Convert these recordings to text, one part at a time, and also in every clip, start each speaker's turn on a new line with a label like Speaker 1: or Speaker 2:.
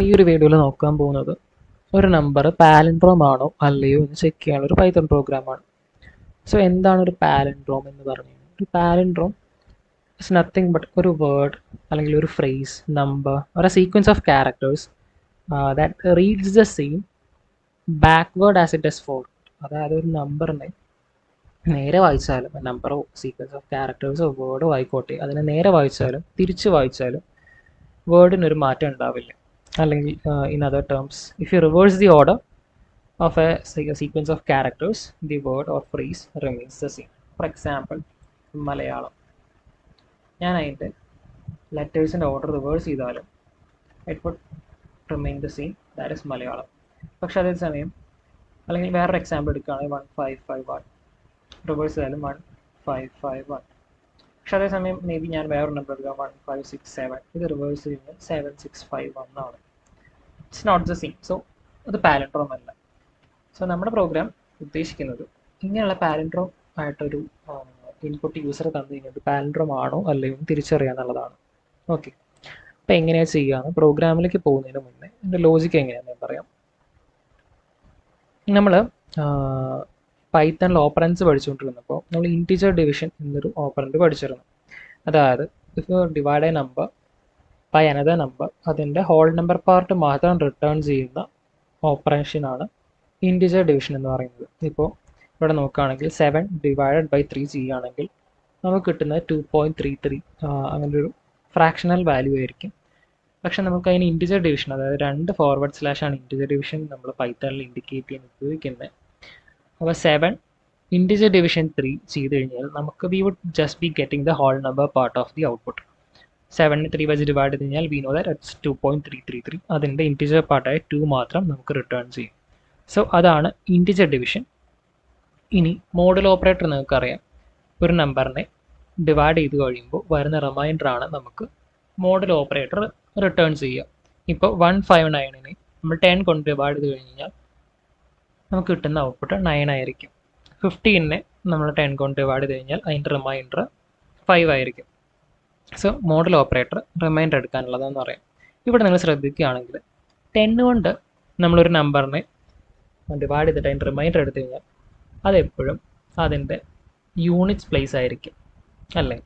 Speaker 1: ഈ ഒരു വീഡിയോയിൽ നോക്കാൻ പോകുന്നത് ഒരു നമ്പർ പാലിൻഡ്രോം ആണോ അല്ലയോ എന്ന് ചെക്ക് ചെയ്യാനുള്ള ഒരു പൈത്തൺ പ്രോഗ്രാമാണ്. സോ എന്താണ് ഒരു പാലിൻഡ്രോം എന്ന് പറഞ്ഞു കഴിഞ്ഞാൽ, ഒരു പാലിൻഡ്രോം ഇസ് നത്തിങ് ബട്ട് ഒരു വേർഡ് അല്ലെങ്കിൽ ഒരു ഫ്രേസ്, നമ്പർ ഒരു sequence of characters that reads the same backward as it is forward. അതായത് ഒരു നമ്പറിനെ നേരെ വായിച്ചാലും, നമ്പറോ സീക്വൻസ് ഓഫ് ക്യാരക്ടേഴ്സോ വേർഡോ ആയിക്കോട്ടെ, അതിനെ നേരെ വായിച്ചാലും തിരിച്ച് വായിച്ചാലും വേർഡിനൊരു മാറ്റം ഉണ്ടാവില്ല. അല്ലെങ്കിൽ in other terms, if you reverse the order of a sequence of characters, the word or phrase remains the same. For example, Malayalam, ഞാൻ അതിൻ്റെ ലെറ്റേഴ്സിൻ്റെ ഓർഡർ റിവേഴ്സ് ചെയ്താലും it would remain the same, that is Malayalam. പക്ഷെ അതേസമയം അല്ലെങ്കിൽ വേറൊരു example എടുക്കുകയാണെങ്കിൽ 1551 reverse ചെയ്താലും 1551. പക്ഷെ അതേസമയം മേ ബി ഞാൻ വേറൊരു നമ്പർ എടുക്കുക 1567, ഇത് റിവേഴ്സ് ചെയ്യുന്നത് 7651 ആണ്. It's not the same. So അത് പാലിൻഡ്രോം അല്ല. സോ നമ്മുടെ പ്രോഗ്രാം ഉദ്ദേശിക്കുന്നത് ഇങ്ങനെയുള്ള പാലിൻഡ്രോം ആയിട്ടൊരു ഇൻപുട്ട് യൂസർ തന്നു കഴിഞ്ഞാൽ പാലിൻഡ്രോം ആണോ അല്ലയോ എന്ന് തിരിച്ചറിയുക എന്നുള്ളതാണ്. ഓക്കെ, അപ്പോൾ എങ്ങനെയാണ് ചെയ്യുകയെന്ന് പ്രോഗ്രാമിലേക്ക് പോകുന്നതിന് മുന്നേ എൻ്റെ ലോജിക്ക് എങ്ങനെയാണെന്ന് ഞാൻ പറയാം. നമ്മൾ പൈത്തണിൽ ഓപ്പറൻസ് പഠിച്ചുകൊണ്ടിരുന്നപ്പോൾ നമ്മൾ ഇൻറ്റിജർ ഡിവിഷൻ എന്നൊരു ഓപ്പറൻറ്റ് പഠിച്ചിരുന്നു. അതായത് if you divide a number by another number, അതിൻ്റെ ഹോൾ നമ്പർ പാർട്ട് മാത്രം റിട്ടേൺ ചെയ്യുന്ന ഓപ്പറേഷനാണ് ഇൻറ്റിജർ ഡിവിഷൻ എന്ന് പറയുന്നത്. ഇപ്പോൾ ഇവിടെ നോക്കുകയാണെങ്കിൽ 7 ഡിവൈഡഡ് ബൈ 3 ചെയ്യുകയാണെങ്കിൽ നമുക്ക് കിട്ടുന്നത് 2.33 അങ്ങനെ ഒരു ഫ്രാക്ഷണൽ വാല്യൂ ആയിരിക്കും. പക്ഷെ നമുക്ക് അതിന് ഇൻറ്റിജർ ഡിവിഷൻ, അതായത് 2 ഫോർവേഡ് സ്ലാഷാണ് ഇൻറ്റിജർ ഡിവിഷൻ നമ്മൾ പൈത്തണിൽ ഇൻഡിക്കേറ്റ് ചെയ്യാൻ ഉപയോഗിക്കുന്നത്. അപ്പോൾ 7 ഇൻറ്റിജർ ഡിവിഷൻ 3 ചെയ്ത് കഴിഞ്ഞാൽ നമുക്ക് we would just be getting the whole number part of the output. 7 3 വെച്ച് ഡിവൈഡ് ചെയ്ത് കഴിഞ്ഞാൽ വി നോ ദാറ്റ് ഇറ്റ്സ് 2.333. അതിൻ്റെ ഇൻറ്റിജർ പാർട്ടായ 2 മാത്രം നമുക്ക് റിട്ടേൺ ചെയ്യും. സോ അതാണ് ഇൻറ്റിജർ ഡിവിഷൻ. ഇനി മോഡൽ ഓപ്പറേറ്റർ നിങ്ങൾക്കറിയാം, ഒരു നമ്പറിനെ ഡിവൈഡ് ചെയ്ത് കഴിയുമ്പോൾ വരുന്ന റിമൈൻഡറാണ് നമുക്ക് മോഡൽ ഓപ്പറേറ്റർ റിട്ടേൺ ചെയ്യുക. ഇപ്പോൾ 159നെ നമ്മൾ 10 കൊണ്ട് ഡിവൈഡ് ചെയ്ത് കഴിഞ്ഞാൽ നമുക്ക് കിട്ടുന്ന ഔട്ട്പുട്ട് 9 ആയിരിക്കും. 15നെ നമ്മൾ 10 കൊണ്ട് ഡിവൈഡ് ചെയ്ത് കഴിഞ്ഞാൽ അതിൻ്റെ റിമൈൻഡർ 5 ആയിരിക്കും. സോ മോഡൽ ഓപ്പറേറ്റർ റിമൈൻഡർ എടുക്കാനുള്ളതെന്ന് പറയാം. ഇവിടെ നിങ്ങൾ ശ്രദ്ധിക്കുകയാണെങ്കിൽ 10 കൊണ്ട് നമ്മളൊരു നമ്പറിനെ ഡിവൈഡ് ചെയ്തിട്ട് അതിൻ്റെ റിമൈൻഡർ എടുത്തു കഴിഞ്ഞാൽ അതെപ്പോഴും അതിൻ്റെ യൂണിറ്റ്സ് പ്ലേസ് ആയിരിക്കും, അല്ലേ?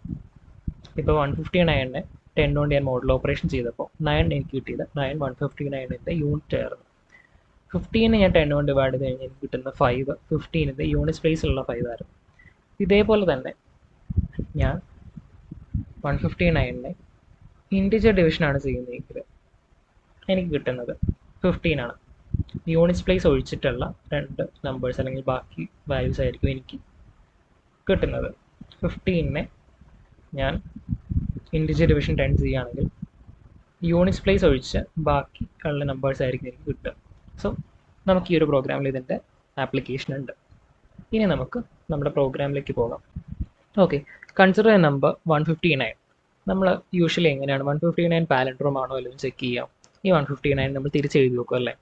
Speaker 1: ഇപ്പോൾ 159നെ 10 കൊണ്ട് ഞാൻ മോഡൽ ഓപ്പറേഷൻ ചെയ്തപ്പോൾ 9 എനിക്ക് കിട്ടിയത് 9 159ൻ്റെ യൂണിറ്റ് ആയിരുന്നു. 15 ഞാൻ 10 കൊണ്ട് ഡിവൈഡ് ചെയ്ത് കഴിഞ്ഞാൽ എനിക്ക് കിട്ടുന്ന 5 15ൻ്റെ യൂണിറ്റ് പ്ലേസിലുള്ള 5 ആയിരുന്നു. ഇതേപോലെ തന്നെ ഞാൻ 159നെ ഇൻറ്റിജർ ഡിവിഷനാണ് ചെയ്യുന്നതെങ്കിൽ എനിക്ക് കിട്ടുന്നത് 15 ആണ്. യൂണിറ്റ് പ്ലേസ് ഒഴിച്ചിട്ടുള്ള 2 നമ്പേഴ്സ് അല്ലെങ്കിൽ ബാക്കി വാല്യൂസ് ആയിരിക്കും എനിക്ക് കിട്ടുന്നത്. 15നെ ഞാൻ ഇൻറ്റിജർ ഡിവിഷൻ 10 ചെയ്യുകയാണെങ്കിൽ യൂണിറ്റ് പ്ലേസ് ഒഴിച്ച് ബാക്കി ഉള്ള നമ്പേഴ്സ് ആയിരിക്കും എനിക്ക് കിട്ടുക. സോ നമുക്ക് ഈ ഒരു പ്രോഗ്രാമിൽ ഇതിൻ്റെ ആപ്ലിക്കേഷൻ ഉണ്ട്. ഇനി നമുക്ക് നമ്മുടെ പ്രോഗ്രാമിലേക്ക് പോകാം. Okay, consider A number 159. നമ്മൾ യൂഷ്വലി എങ്ങനെയാണ് 159 പാലിൻഡ്രോം ആണോ അല്ലെന്ന് ചെക്ക് ചെയ്യാം. ഈ 159 നമ്മൾ തിരിച്ചെഴുതി നോക്കും, അല്ലേ?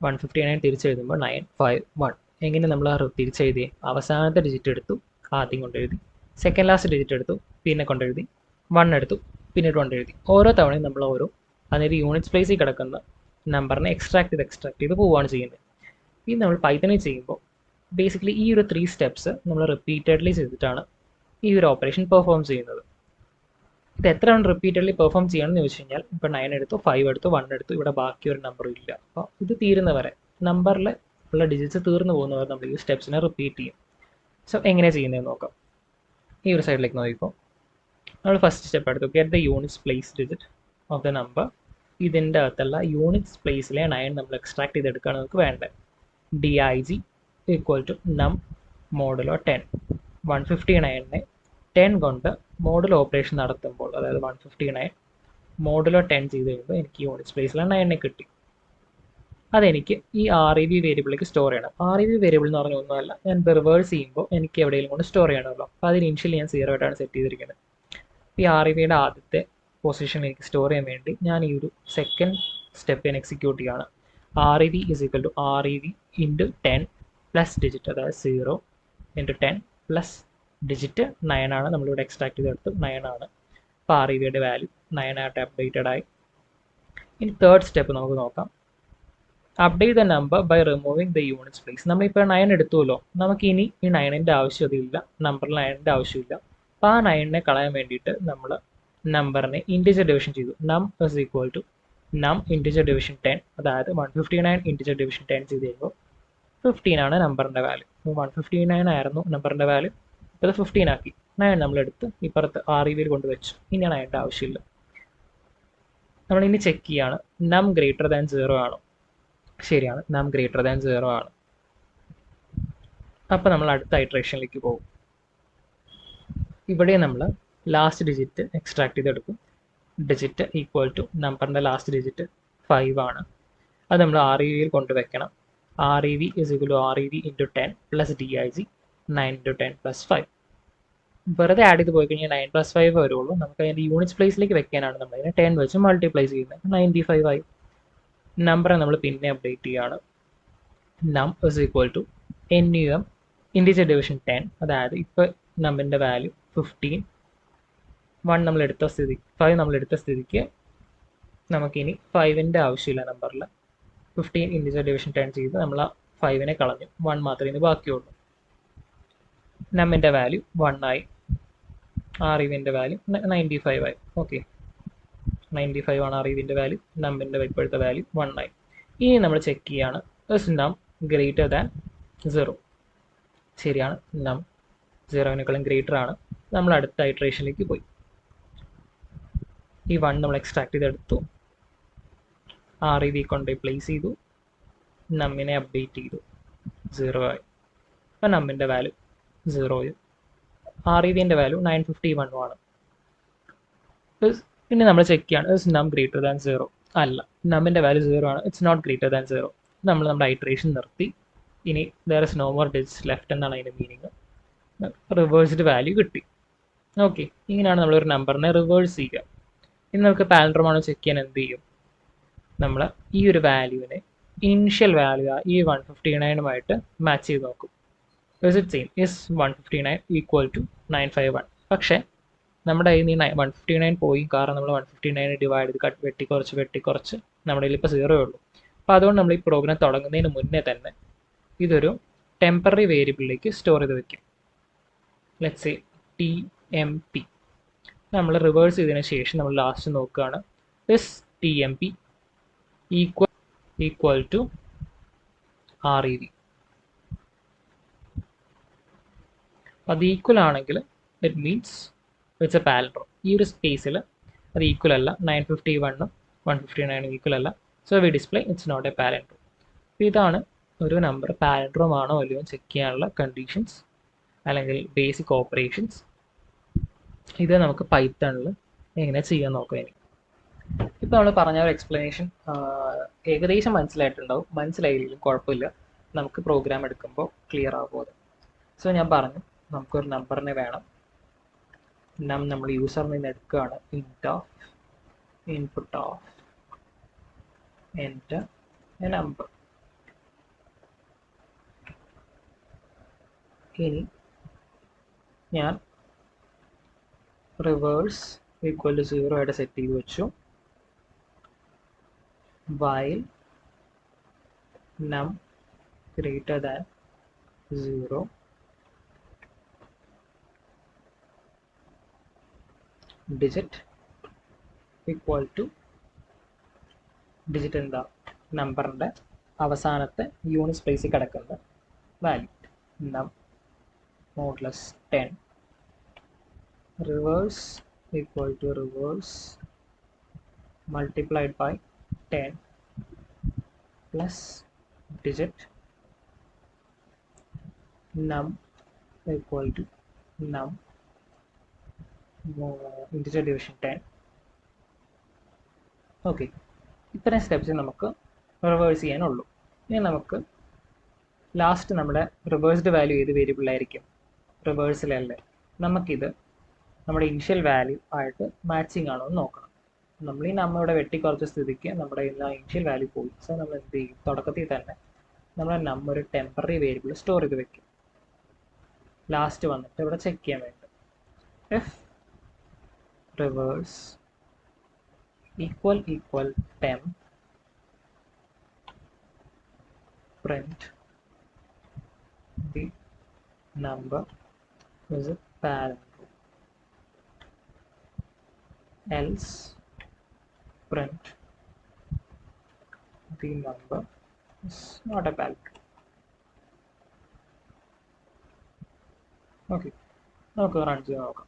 Speaker 1: 159 തിരിച്ചെഴുതുമ്പോൾ 951. എങ്ങനെ നമ്മൾ തിരിച്ചെഴുതി? അവസാനത്തെ ഡിജിറ്റ് എടുത്തു, ആദ്യം കൊണ്ടെഴുതി, സെക്കൻഡ് ലാസ്റ്റ് ഡിജിറ്റ് എടുത്തു, പിന്നെ കൊണ്ടെഴുതി, 1 എടുത്തു, പിന്നീട് കൊണ്ടെഴുതി. ഓരോ തവണയും നമ്മൾ അതിനൊരു യൂണിറ്റ് പ്ലേസിൽ കിടക്കുന്ന നമ്പറിനെ എക്സ്ട്രാക്ട് ചെയ്ത് പോവുകയാണ് ചെയ്യുന്നത്. ഇത് നമ്മൾ പൈത്തണിൽ ചെയ്യുമ്പോൾ ബേസിക്കലി ഈ ഒരു 3 സ്റ്റെപ്സ് നമ്മൾ റിപ്പീറ്റഡ്ലി ചെയ്തിട്ടാണ് ഈ ഒരു ഓപ്പറേഷൻ പെർഫോം ചെയ്യുന്നത്. ഇത് എത്ര റിപ്പീറ്റഡ്ലി പെർഫോം ചെയ്യണമെന്ന് ചോദിച്ചു കഴിഞ്ഞാൽ ഇപ്പോൾ 9 എടുത്തു, 5 എടുത്തു, 1 എടുത്തു, ഇവിടെ ബാക്കി ഒരു നമ്പറും ഇല്ല. അപ്പോൾ ഇത് തീരുന്നവരെ, നമ്പറിൽ ഉള്ള ഡിജിറ്റ്സ് തീർന്നു പോകുന്നവരെ നമ്മൾ ഈ സ്റ്റെപ്സിനെ റിപ്പീറ്റ് ചെയ്യും. സോ എങ്ങനെയാണ് ചെയ്യുന്നതെന്ന് നോക്കാം. ഈ ഒരു സൈഡിലേക്ക് നോക്കിപ്പോൾ നമ്മൾ ഫസ്റ്റ് സ്റ്റെപ്പ് എടുത്തു, get the units place digit of the number. ഇതിൻ്റെ അകത്തുള്ള യൂണിറ്റ്സ് പ്ലേസിലെ 9 നമ്മൾ എക്സ്ട്രാക്ട് ചെയ്തെടുക്കുകയാണ് നമുക്ക് വേണ്ടത്. dig ഈക്വൽ ടു നം മോഡുലോ 10. 159നെ 10 കൊണ്ട് മോഡുലോ ഓപ്പറേഷൻ നടത്തുമ്പോൾ, അതായത് 159 മോഡുലോ 10 ചെയ്ത് കഴിയുമ്പോൾ എനിക്ക് യൂണിറ്റ്സ് പ്ലേസിലെ 9 കിട്ടി. അതെനിക്ക് ഈ REV വേരിയബിളിലേക്ക് സ്റ്റോർ ചെയ്യണം. REV വേരിയബിൾ എന്ന് പറഞ്ഞാൽ ഒന്നുമല്ല, ഞാൻ റിവേഴ്സ് ചെയ്യുമ്പോൾ എനിക്ക് എവിടെയെങ്കിലും കൊണ്ട് സ്റ്റോർ ചെയ്യണമല്ലോ. അപ്പോൾ അതിന് ഇനിഷ്യലി ഞാൻ 0 ആയിട്ടാണ് സെറ്റ് ചെയ്തിരിക്കുന്നത്. ഈ REVയുടെ ആദ്യത്തെ പൊസിഷൻ എനിക്ക് സ്റ്റോർ ചെയ്യാൻ വേണ്ടി ഞാൻ ഈ ഒരു സെക്കൻഡ് സ്റ്റെപ്പ് ഞാൻ എക്സിക്യൂട്ട് ചെയ്യുകയാണ്. REV is equal to REV into 10 plus digit, അതായത് 0 ഇൻറ്റു 10 പ്ലസ് ഡിജിറ്റ് 9 ആണ്. നമ്മളിവിടെ എക്സ്ട്രാക്ട് ചെയ്തെടുത്ത് 9 ആണ്. അപ്പോൾ REVയുടെ വാല്യൂ 9 ആയിട്ട് അപ്ഡേറ്റഡ് ആയി. ഇനി തേർഡ് സ്റ്റെപ്പ് നമുക്ക് നോക്കാം. Update the number by removing the units place. നമ്മളിപ്പോൾ 9 എടുത്തുവല്ലോ, നമുക്കിനി ഈ 9ൻ്റെ ആവശ്യമില്ല, നമ്പറിൽ 9ൻ്റെ ആവശ്യമില്ല. അപ്പോൾ ആ 9നെ കളയാൻ വേണ്ടിയിട്ട് നമ്മൾ നമ്പറിനെ ഇൻറ്റിജർ ഡിവിഷൻ ചെയ്തു. നം ഇസ് ഈക്വൽ ടു നം ഇൻറ്റിജർ ഡിവിഷൻ 10, അതായത് 159 ഇൻറ്റിജർ ഡിവിഷൻ 10 ചെയ്ത് കഴിയുമ്പോൾ 15 ആണ് നമ്പറിൻ്റെ വാല്യൂ. 159 ആയിരുന്നു നമ്പറിൻ്റെ വാല്യൂ, ഇപ്പോൾ 15 ആക്കി. 9 നമ്മളെടുത്ത് ഇപ്പുറത്ത് REVയിൽ കൊണ്ടുവച്ചു. ഇനി 9ൻ്റെ ആവശ്യമില്ല. നമ്മളിനി ചെക്ക് ചെയ്യാണ് നം ഗ്രേറ്റർ ദാൻ 0 ആണോ. ശരിയാണ്, നം ഗ്രേറ്റർ ദാൻ 0 ആണ്. അപ്പോൾ നമ്മൾ അടുത്ത ഇറ്ററേഷനിലേക്ക് പോകും. ഇവിടെ നമ്മൾ ലാസ്റ്റ് ഡിജിറ്റ് എക്സ്ട്രാക്ട് ചെയ്തെടുക്കും. ഡിജിറ്റ് ഈക്വൽ ടു നമ്പറിൻ്റെ ലാസ്റ്റ് ഡിജിറ്റ് 5 ആണ്. അത് നമ്മൾ REVയിൽ കൊണ്ടുവയ്ക്കണം. REV is equal to REV into 10 plus DIG 9 into 10 plus 5. വെറുതെ ആഡ് ചെയ്ത് പോയി കഴിഞ്ഞാൽ 9 പ്ലസ് 5 വരുള്ളൂ. നമുക്ക് അതിൻ്റെ യൂണിറ്റ്സ് പ്ലേസിലേക്ക് വെക്കാനാണ് നമ്മൾ അതിനെ 10 വെച്ച് മൾട്ടിപ്ലൈ ചെയ്യുന്നത്. 95 ആയി. നമ്പറെ നമ്മൾ പിന്നെ അപ്ഡേറ്റ് ചെയ്യുകയാണ്. Num is equal to NUM integer division 10, അതായത് ഇപ്പോൾ നമ്പറിൻ്റെ വാല്യൂ 15, 1 നമ്മളെടുത്ത സ്ഥിതിക്ക് 5 നമ്മളെടുത്ത സ്ഥിതിക്ക് നമുക്കിനി 5ൻ്റെ ആവശ്യമില്ല നമ്പറിൽ. 15 ഇൻറ്റിജർ ഡിവിഷൻ 10 ചെയ്ത് നമ്മൾ ആ 5നെ കളഞ്ഞു, 1 മാത്രമേ ഇനി ബാക്കിയുള്ളൂ. നമ്മിൻ്റെ വാല്യൂ 1 ആയി. REVൻ്റെ വാല്യൂ 95 ആയി. ഓക്കെ, 95 ആണ് REVൻ്റെ വാല്യൂ. നമ്മിൻ്റെ ഇപ്പോഴത്തെ വാല്യൂ 1 ആയി. ഇനി നമ്മൾ ചെക്ക് ചെയ്യാണ് ഇസ് നം ഗ്രേറ്റർ ദാൻ 0. ശരിയാണ്, നം 0-നേക്കാളും ഗ്രേറ്റർ ആണ്. നമ്മൾ അടുത്ത ഇറ്ററേഷനിലേക്ക് പോയി. ഈ 1 നമ്മൾ എക്സ്ട്രാക്ട് ചെയ്തെടുത്തു, REV കൊണ്ട് പ്ലേസ് ചെയ്തു, നമ്മിനെ അപ്ഡേറ്റ് ചെയ്തു, 0 ആയി. അപ്പോൾ നമ്മിൻ്റെ വാല്യൂ 0യും REVൻ്റെ വാല്യൂ 951 ആണ്. പിന്നെ നമ്മൾ ചെക്ക് ചെയ്യാണ് ഇസ് നം ഗ്രേറ്റർ ദാൻ 0. അല്ല, നമ്മിൻ്റെ വാല്യൂ 0 ആണ്. It's not greater than 0. നമ്മൾ നമ്മുടെ ഇറ്ററേഷൻ നിർത്തി. ഇനി there is no more digits left എന്നാണ് അതിൻ്റെ മീനിങ്. റിവേഴ്സ്ഡ് വാല്യൂ കിട്ടി. ഓക്കെ, ഇങ്ങനെയാണ് നമ്മളൊരു നമ്പറിനെ റിവേഴ്സ് ചെയ്യുക. ഇനി നമുക്ക് പാലൻഡ്രോമാണോ ചെക്ക് ചെയ്യാൻ എന്ത് ചെയ്യും? നമ്മൾ ഈ ഒരു വാല്യൂവിനെ ഇനിഷ്യൽ വാല്യൂ ഈ 159-ഉമായിട്ട് മാച്ച് ചെയ്ത് നോക്കും. Is it same? Is 159 equal to 951? പക്ഷേ നമ്മുടെ കയ്യിൽ നിന്ന് 159 പോയി, കാരണം നമ്മൾ 159 ഡിവൈഡ് ചെയ്ത് വെട്ടിക്കുറച്ച് നമ്മുടെ കയ്യിൽ ഇപ്പോൾ 0 ഉള്ളൂ. അപ്പോൾ അതുകൊണ്ട് നമ്മൾ ഈ പ്രോഗ്രാം തുടങ്ങുന്നതിന് മുന്നേ തന്നെ ഇതൊരു ടെമ്പററി വേരിയബിളിലേക്ക് സ്റ്റോർ ചെയ്ത് വെക്കും. Let's say TMP. നമ്മൾ റിവേഴ്സ് ചെയ്തതിന് ശേഷം നമ്മൾ ലാസ്റ്റ് നോക്കുകയാണ് is TMP equal to REV. അത് ഈക്വൽ ആണെങ്കിൽ it means it's a palindrome. ഈ ഒരു സ്പേസിൽ അത് ഈക്വൽ അല്ല, 951ഉം 159ഉം ഈക്വൽ അല്ല. So we display it's not a palindrome. അപ്പോൾ ഇതാണ് ഒരു നമ്പർ പാലൻഡ്രോം ആണോ അല്ലയോ ചെക്ക് ചെയ്യാനുള്ള കണ്ടീഷൻസ് അല്ലെങ്കിൽ ബേസിക് ഓപ്പറേഷൻസ്. ഇത് നമുക്ക് പൈത്തണിൽ എങ്ങനെ ചെയ്യാൻ നോക്കാം. ഇനി ഇപ്പോൾ നമ്മൾ പറഞ്ഞ ഒരു എക്സ്പ്ലനേഷൻ ഏകദേശം മനസ്സിലായിട്ടുണ്ടാവും. മനസ്സിലായില്ലെങ്കിലും കുഴപ്പമില്ല, നമുക്ക് പ്രോഗ്രാം എടുക്കുമ്പോൾ ക്ലിയർ ആകുമോ. സോ ഞാൻ പറഞ്ഞു, നമുക്കൊരു നമ്പറിനെ വേണം. നമ്മൾ യൂസറിൽ നിന്ന് എടുക്കുകയാണ്. Input of enter A number. ഇനി ഞാൻ റിവേഴ്സ് ഈക്വൽ ടു 0 ആയിട്ട് സെറ്റ് ചെയ്ത് വെച്ചു. while num greater than 0 digit equal to digit എന്താ നമ്പറിൻ്റെ അവസാനത്തെ യൂണിറ്റ് പ്ലേസിൽ കിടക്കുന്ന value. Num modulus 10 reverse equal to reverse multiplied by 10 plus digit num equal to num integer division 10. Okay, ഇത്രയും steps നമുക്ക് റിവേഴ്സ് ചെയ്യാനുള്ളൂ. ഇനി നമുക്ക് ലാസ്റ്റ് നമ്മുടെ റിവേഴ്സ്ഡ് വാല്യൂ ഏത് വേരിയബിളായിരിക്കും? റിവേഴ്സിലല്ലേ. നമുക്കിത് നമ്മുടെ ഇനിഷ്യൽ വാല്യൂ ആയിട്ട് മാച്ചിങ് ആണോ എന്ന് നോക്കണം. നമ്മൾ ഈ നമ്മളുടെ വെട്ടിക്കുറച്ച സ്ഥിതിക്ക് നമ്മുടെ ഇനിഷ്യൽ വാല്യൂ പോയി. സോ നമ്മൾ എന്ത് ചെയ്യും? തുടക്കത്തിൽ തന്നെ നമ്മൾ ഒരു ടെമ്പററി വേരിയബിൾ സ്റ്റോർ ചെയ്ത് വെക്കും. ലാസ്റ്റ് വന്നിട്ട് ഇവിടെ ചെക്ക് ചെയ്യാൻ വേണ്ടി if reverse equal temp print the number is a palindrome, else print the number is not a palindrome. Okay, നമുക്ക് റൺ ചെയ്ത് നോക്കാം.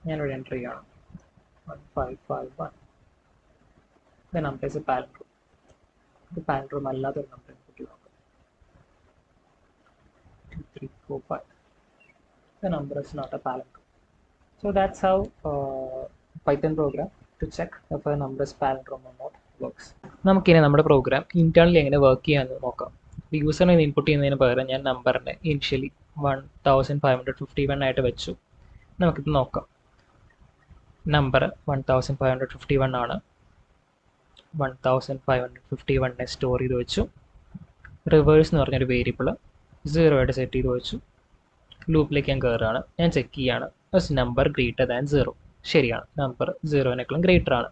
Speaker 1: ഞാനിവിടെ എൻ്റർ ചെയ്യണം 1551. The number is a palindrome. ഇത് palindrome അല്ലാത്തൊരു നമ്പർ കിട്ടി നോക്കാം. 2345. The number is not a palindrome. So that's how Python program to check if a number is palindrome or not works. നമുക്കിനി നമ്മുടെ പ്രോഗ്രാം ഇന്റേണലി എങ്ങനെ work ചെയ്യാമെന്ന് നോക്കാം. യൂസറിനെ input ചെയ്യുന്നതിന് പകരം ഞാൻ നമ്പറിനെ ഇനിഷ്യലി 1551 ആയിട്ട് വെച്ചു. നമുക്കിത് നോക്കാം. നമ്പർ 1551 ആണ്. 1551 സ്റ്റോർ ചെയ്ത് വെച്ചു. റിവേഴ്സ് എന്ന് പറഞ്ഞൊരു വേരിയബിൾ 0 ആയിട്ട് സെറ്റ് ചെയ്ത് വെച്ചു. ലൂപ്പിലേക്ക് ഞാൻ കയറുകയാണ്. ഞാൻ ചെക്ക് ചെയ്യാണ് നമ്പർ ഗ്രേറ്റർ ദാൻ 0. ശരിയാണ്, നമ്പർ 0-നേക്കാളും ഗ്രേറ്റർ ആണ്.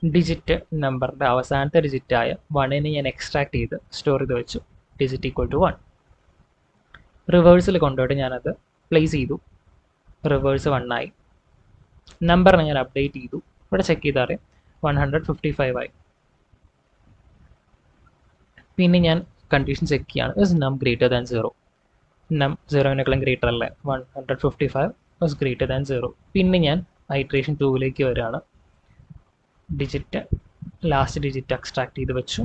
Speaker 1: ഡിജിറ്റ് നമ്പറിൻ്റെ അവസാനത്തെ ഡിജിറ്റായ 1നെ ഞാൻ എക്സ്ട്രാക്ട് ചെയ്ത് സ്റ്റോർ ചെയ്ത് വെച്ചു. Digit equal to 1. റിവേഴ്സിൽ കൊണ്ടുപോയിട്ട് ഞാനത് പ്ലേസ് ചെയ്തു. റിവേഴ്സ് 1 ആയി. നമ്പറിനെ ഞാൻ അപ്ഡേറ്റ് ചെയ്തു. ഇവിടെ ചെക്ക് ചെയ്താൽ 155 ആയി. പിന്നെ ഞാൻ കണ്ടീഷൻ ചെക്ക് ചെയ്യാണ്, ഇസ് നം ഗ്രേറ്റർ ദാൻ 0. നം 0-നേക്കാളും ഗ്രേറ്റർ അല്ലേ, 155 വാസ് ഗ്രേറ്റർ ദാൻ 0. പിന്നെ ഞാൻ ഐട്രേഷൻ 2ലേക്ക് വരികയാണ്. ഡിജിറ്റ് ലാസ്റ്റ് ഡിജിറ്റ് എക്സ്ട്രാക്ട് ചെയ്ത് വെച്ചു.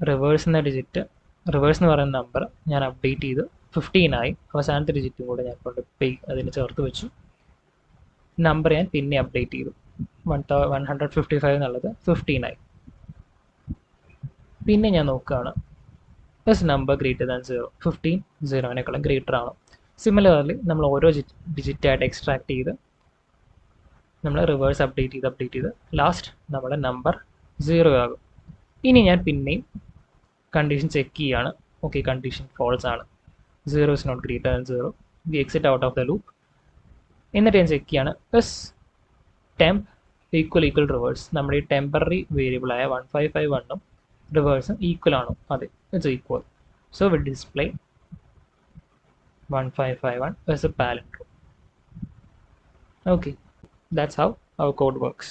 Speaker 1: റിവേഴ്സ് എന്ന് പറയുന്ന നമ്പർ ഞാൻ അപ്ഡേറ്റ് ചെയ്ത് 15 ആയി. അവസാനത്തെ ഡിജിറ്റും കൂടെ ഞാൻ കൊണ്ട് അതിന് ചേർത്ത് വെച്ചു. നമ്പർ ഞാൻ പിന്നെ അപ്ഡേറ്റ് ചെയ്തു. 155 എന്നുള്ളത് 15 ആയി. പിന്നെ ഞാൻ നോക്കുകയാണ്, ഇസ് നമ്പർ ഗ്രേറ്റർ ദാൻ 0. 15 0-നേക്കാളും ഗ്രേറ്റർ ആണ്. സിമിലർലി നമ്മൾ ഓരോ ഡിജിറ്റായിട്ട് എക്സ്ട്രാക്ട് ചെയ്ത് നമ്മൾ റിവേഴ്സ് അപ്ഡേറ്റ് ചെയ്ത് ലാസ്റ്റ് നമ്മുടെ നമ്പർ 0 ആകും. ഇനി ഞാൻ പിന്നെയും കണ്ടീഷൻ ചെക്ക് ചെയ്യാണ്. ഓക്കെ, കണ്ടീഷൻ ഫോൾസ് ആണ്. 0 is not greater than 0. We exit out of the loop. എന്നിട്ട് ഞാൻ ചെക്ക് ചെയ്യാണ്, ഇസ് ടെംപ് ഈക്വൽ റിവേഴ്സ്. നമ്മുടെ ഈ ടെമ്പററി വേരിയബിളായ 1551 റിവേഴ്സും ഈക്വൽ ആണോ? അതെ, it's equal. So will display 1551 as a palindrome. Okay, that's how our code works.